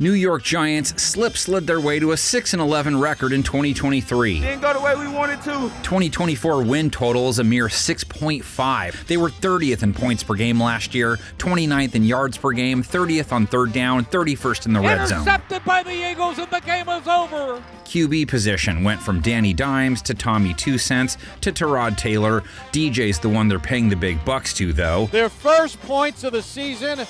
New York Giants slid their way to a 6-11 record in 2023. Didn't go the way we wanted to. 2024 win total is a mere 6.5. They were 30th in points per game last year, 29th in yards per game, 30th on third down, 31st in the red zone. Intercepted by the Eagles and the game is over. QB position went from Danny Dimes to Tommy Two Cents to Tyrod Taylor. DJ's the one they're paying the big bucks to, though. Their first points of the season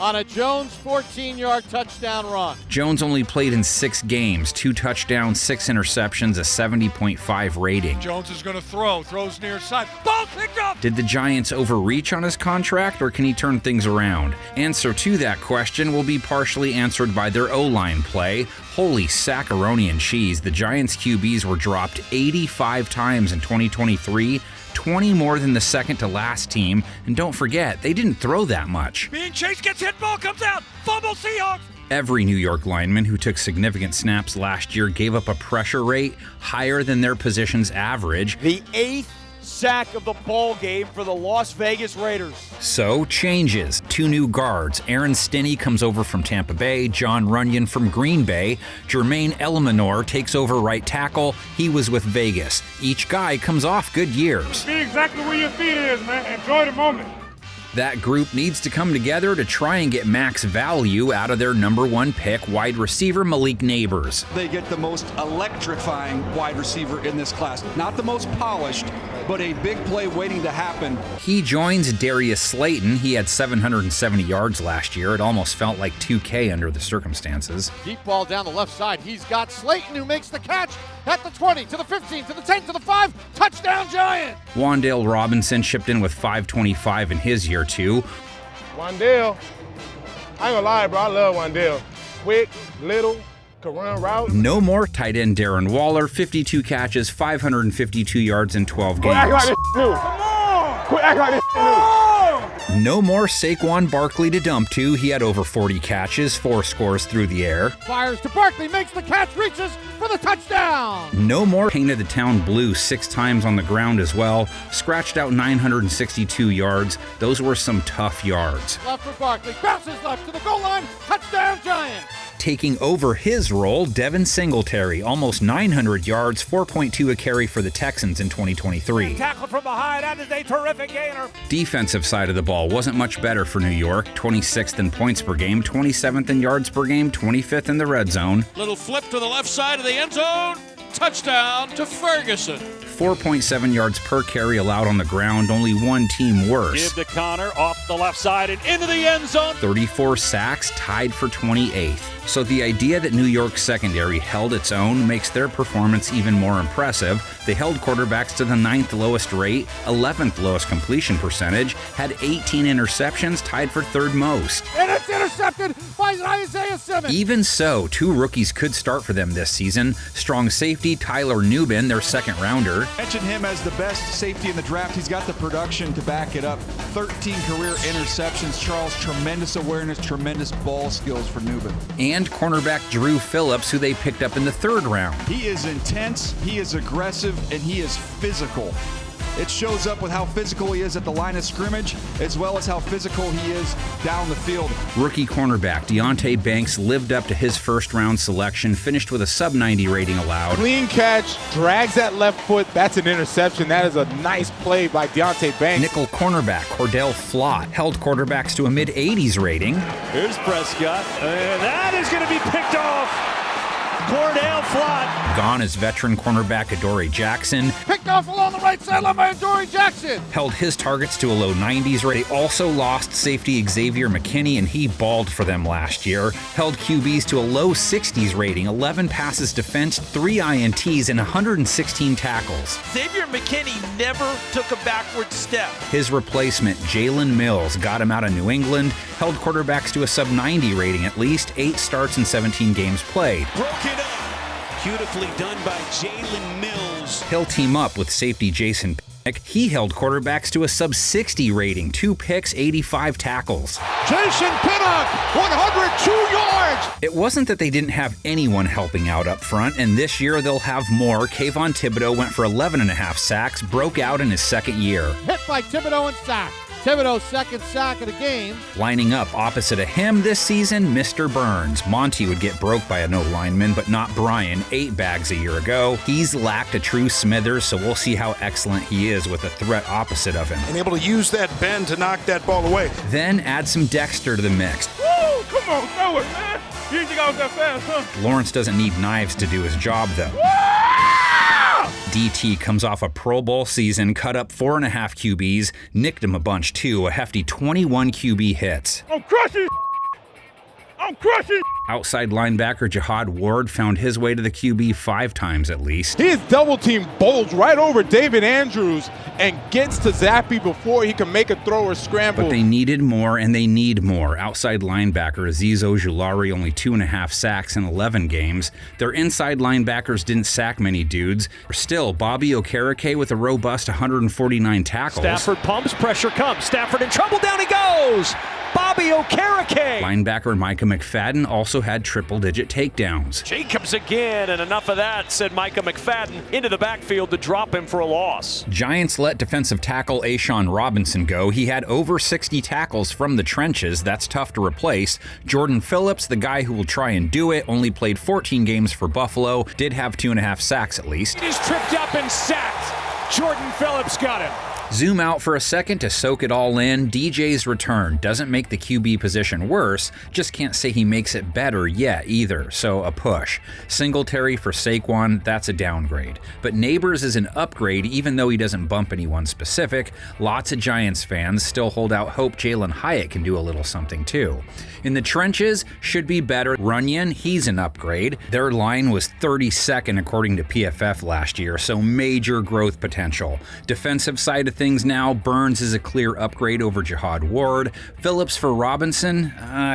on a Jones 14-yard touchdown run. Jones only played in 6 games, 2 touchdowns, 6 interceptions, a 70.5 rating. Jones is going to throws near side. Ball picked up! Did the Giants overreach on his contract, or can he turn things around? Answer to that question will be partially answered by their O-line play. Holy sacaroni and cheese, the Giants QBs were dropped 85 times in 2023, 20 more than the second to last team, and don't forget, they didn't throw that much. Being chased, gets hit, ball comes out, fumble Seahawks! Every New York lineman who took significant snaps last year gave up a pressure rate higher than their position's average. The 8th sack of the ball game for the Las Vegas Raiders. So, changes. 2 new guards. Aaron Stinney comes over from Tampa Bay, John Runyon from Green Bay. Jermaine Eleanor takes over right tackle. He was with Vegas. Each guy comes off good years. Be exactly where your feet is, man. Enjoy the moment. That group needs to come together to try and get max value out of their number 1 pick, wide receiver Malik Neighbors. They get the most electrifying wide receiver in this class. Not the most polished, but a big play waiting to happen. He joins Darius Slayton. He had 770 yards last year. It almost felt like 2K under the circumstances. Deep ball down the left side. He's got Slayton who makes the catch at the 20, to the 15, to the 10, to the 5. Touchdown Giant! Wan'Dale Robinson chipped in with 525 in his year, too. Wan'Dale, I ain't gonna lie, bro. I love Wan'Dale. Quick, little, can run routes. No more tight end Darren Waller, 52 catches, 552 yards in 12 games. Quit acting like this new. Come on! Quit acting like this new. No more Saquon Barkley to dump to. He had over 40 catches, 4 scores through the air. Fires to Barkley, makes the catch, reaches for the touchdown. No more painted the town blue 6 times on the ground as well. Scratched out 962 yards. Those were some tough yards. Left for Barkley, bounces left to the goal line, touchdown Giant. Taking over his role, Devin Singletary, almost 900 yards, 4.2 a carry for the Texans in 2023. Tackle from behind, that is a terrific gainer. Defensive side of the ball wasn't much better for New York. 26th in points per game, 27th in yards per game, 25th in the red zone. Little flip to the left side of the end zone. Touchdown to Ferguson. 4.7 yards per carry allowed on the ground, only one team worse. Give to Connor off the left side and into the end zone. 34 sacks, tied for 28th. So the idea that New York's secondary held its own makes their performance even more impressive. They held quarterbacks to the 9th lowest rate, 11th lowest completion percentage, had 18 interceptions, tied for 3rd most. And it's intercepted by Isaiah Simmons. Even so, 2 rookies could start for them this season. Strong safety Tyler Nubin, their 2nd rounder. Mention him as the best safety in the draft. He's got the production to back it up. 13 career interceptions. Charles, tremendous awareness, tremendous ball skills for Nubin. And cornerback Drew Phillips, who they picked up in the 3rd round. He is intense, he is aggressive, and he is physical. It shows up with how physical he is at the line of scrimmage, as well as how physical he is down the field. Rookie cornerback Deonte Banks lived up to his 1st-round selection, finished with a sub-90 rating allowed. Clean catch, drags that left foot. That's an interception. That is a nice play by Deonte Banks. Nickel cornerback Cordell Flott held quarterbacks to a mid-80s rating. Here's Prescott. That is going to be picked off. Cordell Flott. Gone is veteran cornerback Adoree Jackson. Picked off along the right sideline by Adoree Jackson. Held his targets to a low 90s rate. They also lost safety Xavier McKinney, and he balled for them last year. Held QBs to a low 60s rating, 11 passes defensed, 3 INTs, and 116 tackles. Xavier McKinney never took a backward step. His replacement, Jalen Mills, got him out of New England. Held quarterbacks to a sub-90 rating at least, 8 starts and 17 games played. Broken up. Beautifully done by Jalen Mills. He'll team up with safety Jason Pinnock. He held quarterbacks to a sub-60 rating, 2 picks, 85 tackles. Jason Pinnock, 102 yards. It wasn't that they didn't have anyone helping out up front, and this year they'll have more. Kayvon Thibodeau went for 11.5 sacks, broke out in his 2nd year. Hit by Thibodeau and sacked. Thibodeau's second sack of the game. Lining up opposite of him this season, Mr. Burns. Monty would get broke by a no lineman, but not Brian, 8 bags a year ago. He's lacked a true Smithers, so we'll see how excellent he is with a threat opposite of him. And able to use that bend to knock that ball away. Then add some Dexter to the mix. Woo! Come on, throw it, man. You didn't think I was that fast, huh? Lawrence doesn't need knives to do his job, though. DT comes off a Pro Bowl season, cut up 4.5 QBs, nicked him a bunch too, a hefty 21 QB hits. I'm crushing. I'm crushing. Outside linebacker Jihad Ward found his way to the QB 5 times at least. His double team bowls right over David Andrews and gets to Zappy before he can make a throw or scramble. But they needed more, and they need more. Outside linebacker Aziz Ojulari only 2.5 sacks in 11 games. Their inside linebackers didn't sack many dudes. Still, Bobby Okereke with a robust 149 tackles. Stafford pumps, pressure comes. Stafford in trouble, down he goes! Bobby Okereke! Linebacker Micah McFadden also had triple-digit takedowns. Jacobs again, and enough of that, said Micah McFadden, into the backfield to drop him for a loss. Giants let defensive tackle Ashawn Robinson go. He had over 60 tackles from the trenches. That's tough to replace. Jordan Phillips, the guy who will try and do it, only played 14 games for Buffalo, did have 2.5 sacks at least. He's tripped up and sacked. Jordan Phillips got him. Zoom out for a second to soak it all in. DJ's return doesn't make the QB position worse, just can't say he makes it better yet either, so a push. Singletary for Saquon, that's a downgrade. But Neighbors is an upgrade even though he doesn't bump anyone specific. Lots of Giants fans still hold out hope Jalen Hyatt can do a little something too. In the trenches, should be better. Runyon, he's an upgrade. Their line was 32nd according to PFF last year, so major growth potential. Defensive side of things now, Burns is a clear upgrade over Jihad Ward. Phillips for Robinson,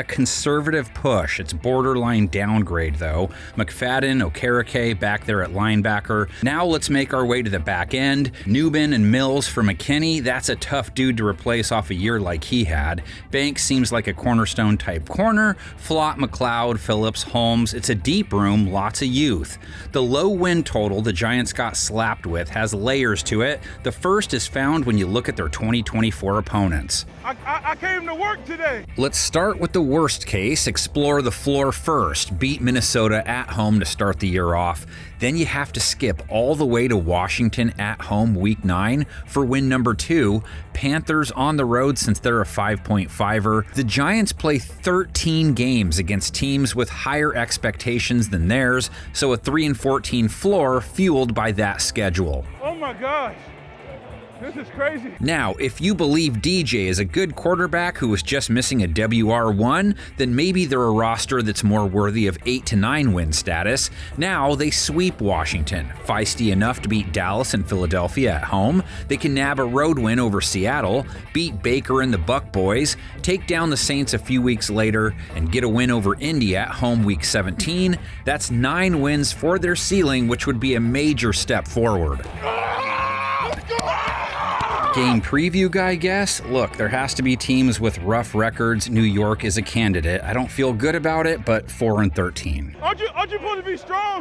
conservative push. It's borderline downgrade though. McFadden, Okereke back there at linebacker. Now let's make our way to the back end. Newbin and Mills for McKinney, that's a tough dude to replace off a year like he had. Banks seems like a cornerstone type corner. Flott, McLeod, Phillips, Holmes, it's a deep room, lots of youth. The low win total the Giants got slapped with has layers to it. The first is found when you look at their 2024 opponents. I came to work today. Let's start with the worst case, explore the floor first, beat Minnesota at home to start the year off. Then you have to skip all the way to Washington at home week 9 for win number 2. Panthers on the road since they're a 5.5er. The Giants play 13 games against teams with higher expectations than theirs, so a 3-14 floor fueled by that schedule. Oh my gosh. This is crazy. Now, if you believe DJ is a good quarterback who was just missing a WR1, then maybe they're a roster that's more worthy of 8 to 9 win status. Now they sweep Washington, feisty enough to beat Dallas and Philadelphia at home. They can nab a road win over Seattle, beat Baker and the Buck Boys, take down the Saints a few weeks later, and get a win over Indy at home week 17. That's 9 wins for their ceiling, which would be a major step forward. Game preview guy guess? Look, there has to be teams with rough records. New York is a candidate. I don't feel good about it, but 4-13. Aren't you supposed to be strong?